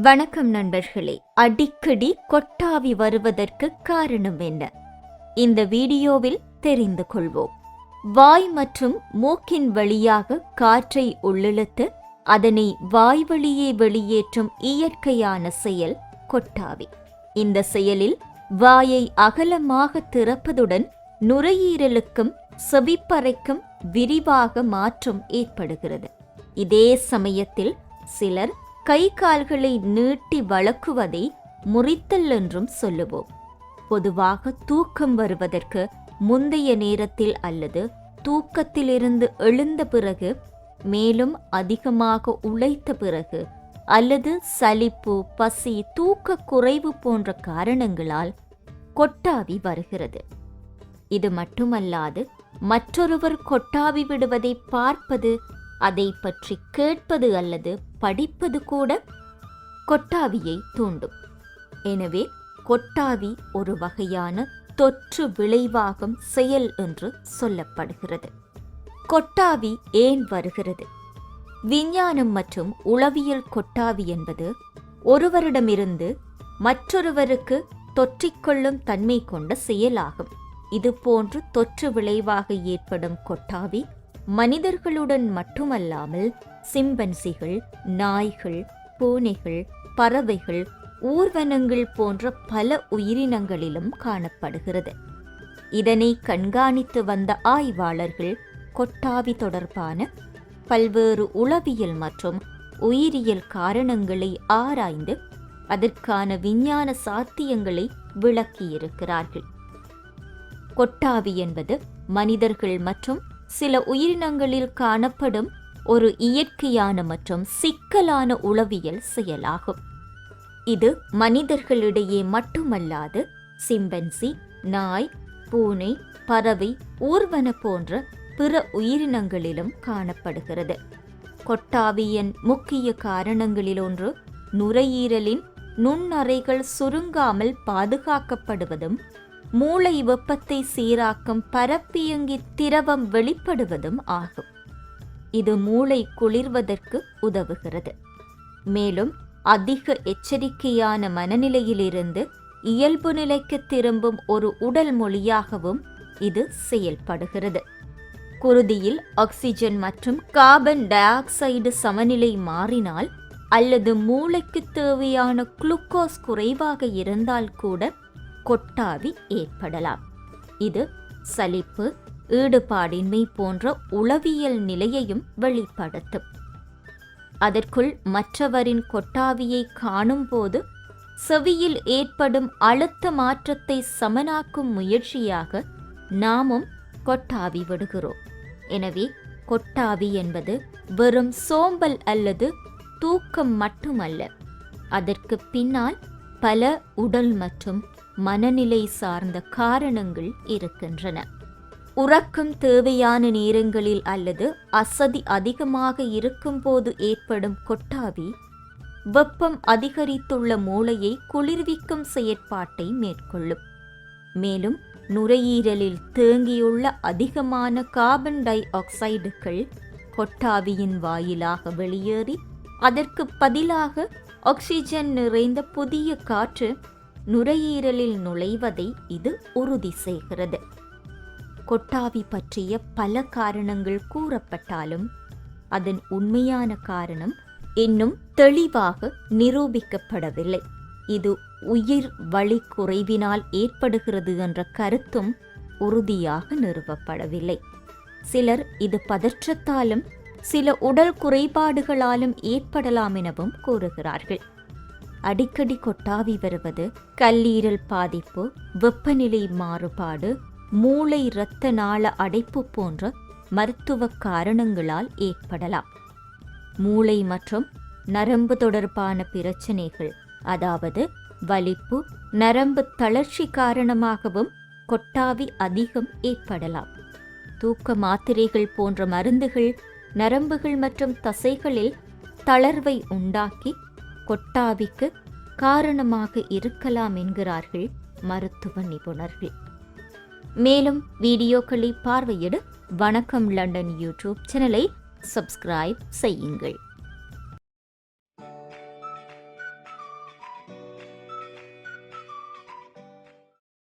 வணக்கம் நண்பர்களே. அடிக்கடி கொட்டாவி வருவதற்கு காரணம் என்ன? இந்த வீடியோவில் தெரிந்து கொள்வோம். வாய் மற்றும் மூக்கின் வழியாக காற்றை உள்ளிழுத்து அதனை வாய் வழியே வெளியேற்றும் இயற்கையான செயல் கொட்டாவி. இந்த செயலில் வாயை அகலமாக திறப்பதுடன் நுரையீரலுக்கும் செவிப்பறைக்கும் விரிவாக மாற்றம் ஏற்படுகிறது. இதே சமயத்தில் சிலர் கை கால்களை நீட்டி வளக்குவதை முறித்தல் என்றும் சொல்லுவோம். பொதுவாக தூக்கம் வருவதற்கு முந்தைய நேரத்தில் அல்லது தூக்கத்திலிருந்து எழுந்த பிறகு, மேலும் அதிகமாக உழைத்த பிறகு அல்லது சலிப்பு, பசி, தூக்க குறைவு போன்ற காரணங்களால் கொட்டாவி வருகிறது. இது மட்டுமல்லாது மற்றொருவர் கொட்டாவி விடுவதை பார்ப்பது, அதை பற்றி கேட்பது அல்லது படிப்பது கூட கொட்டாவியை தூண்டும். எனவே கொட்டாவி ஒரு வகையான தொற்று விளைவாகும் செயல் என்று சொல்லப்படுகிறது. கொட்டாவி ஏன் வருகிறது? விஞ்ஞானம் மற்றும் உளவியல் கொட்டாவி என்பது ஒருவரிடமிருந்து மற்றொருவருக்கு தொற்றிக்கொள்ளும் தன்மை கொண்ட செயலாகும். இதுபோன்று தொற்று விளைவாக ஏற்படும் கொட்டாவி மனிதர்களுடன் மட்டுமல்லாமல் சிம்பன்சிகள், நாய்கள், பூனைகள், பறவைகள், ஊர்வனங்கள் போன்ற பல உயிரினங்களிலும் காணப்படுகிறது. இதனை கண்காணித்து வந்த ஆய்வாளர்கள் கொட்டாவி தொடர்பான பல்வேறு உளவியல் மற்றும் உயிரியல் காரணங்களை ஆராய்ந்து அதற்கான விஞ்ஞான சாத்தியங்களை விளக்கியிருக்கிறார்கள். கொட்டாவி என்பது மனிதர்கள் மற்றும் சில உயிரினங்களில் காணப்படும் ஒரு இயற்கையான மற்றும் சிக்கலான உளவியல் செயலாகும். இது மனிதர்களிடையே மட்டுமல்லாது சிம்பன்சி, நாய், பூனை, பறவை, ஊர்வன போன்ற பிற உயிரினங்களிலும் காணப்படுகிறது. கொட்டாவியின் முக்கிய காரணங்களில் ஒன்று நுரையீரலின் நுண்ணறைகள் சுருங்காமல் பாதுகாக்கப்படுவதும், மூளை வெப்பத்தை சீராக்கும் பரப்பியங்கி திரவம் வெளிப்படுவதும் ஆகும். இது மூளை குளிர்வதற்கு உதவுகிறது. மேலும் அதிக எச்சரிக்கையான மனநிலையிலிருந்து இயல்பு நிலைக்கு திரும்பும் ஒரு உடல் மொழியாகவும் இது செயல்படுகிறது. குருதியில் ஆக்சிஜன் மற்றும் கார்பன் டை ஆக்சைடு சமநிலை மாறினால் அல்லது மூளைக்கு தேவையான குளுக்கோஸ் குறைவாக இருந்தால் கூட கொட்டாவி ஏற்படலாம். இது சலிப்பு, ஈடுபாடின்மை போன்ற உளவியல் நிலையையும் வெளிப்படுத்தும். அதற்குள் மற்றவரின் கொட்டாவியை காணும் போது செவியில் ஏற்படும் அழுத்த மாற்றத்தை சமனாக்கும் முயற்சியாக நாமும் கொட்டாவி விடுகிறோம். எனவே கொட்டாவி என்பது வெறும் சோம்பல் அல்லது தூக்கம் மட்டுமல்ல. அதற்கு பின்னால் பல உடல் மற்றும் மனநிலை சார்ந்த காரணங்கள் இருக்கின்றன. உறக்கம் தேவையான நேரங்களில் அல்லது அசதி அதிகமாக இருக்கும்போது ஏற்படும் கொட்டாவி வெப்பம் அதிகரித்துள்ள மூளையை குளிர்விக்கும் செயற்பாட்டை மேற்கொள்ளும். மேலும் நுரையீரலில் தேங்கியுள்ள அதிகமான கார்பன் டை ஆக்சைடுகள் கொட்டாவியின் வாயிலாக வெளியேறி அதற்கு பதிலாக ஆக்சிஜன் நிறைந்த புதிய காற்று நுரையீரலில் நுழைவதை இது உறுதி செய்கிறது. கொட்டாவி பற்றிய பல காரணங்கள் கூறப்பட்டாலும் அதன் உண்மையான காரணம் இன்னும் தெளிவாக நிரூபிக்கப்படவில்லை. இது உயிர் வளி குறைவினால் ஏற்படுகிறது என்ற கருத்தும் உறுதியாக நிறுவப்படவில்லை. சிலர் இது பதற்றத்தாலும் சில உடல் குறைபாடுகளாலும் ஏற்படலாம் எனவும் கூறுகிறார்கள். அடிக்கடி கொட்டாவி வருவது கல்லீரல் பாதிப்பு, வெப்பநிலை மாறுபாடு, மூளை இரத்த நாள அடைப்பு போன்ற மருத்துவ காரணங்களால் ஏற்படலாம். மூளை மற்றும் நரம்பு தொடர்பான பிரச்சனைகள், அதாவது வலிப்பு, நரம்பு தளர்ச்சி காரணமாகவும் கொட்டாவி அதிகம் ஏற்படலாம். தூக்க மாத்திரைகள் போன்ற மருந்துகள் நரம்புகள் மற்றும் தசைகளில் தளர்வை உண்டாக்கி கொட்டாவிக்கு காரணமாக இருக்கலாம் என்கிறார்கள் மருத்துவ நிபுணர்கள். மேலும் வீடியோக்களை பார்வையிட வணக்கம் லண்டன் யூடியூப் சேனலை சப்ஸ்கிரைப் செய்யுங்கள்.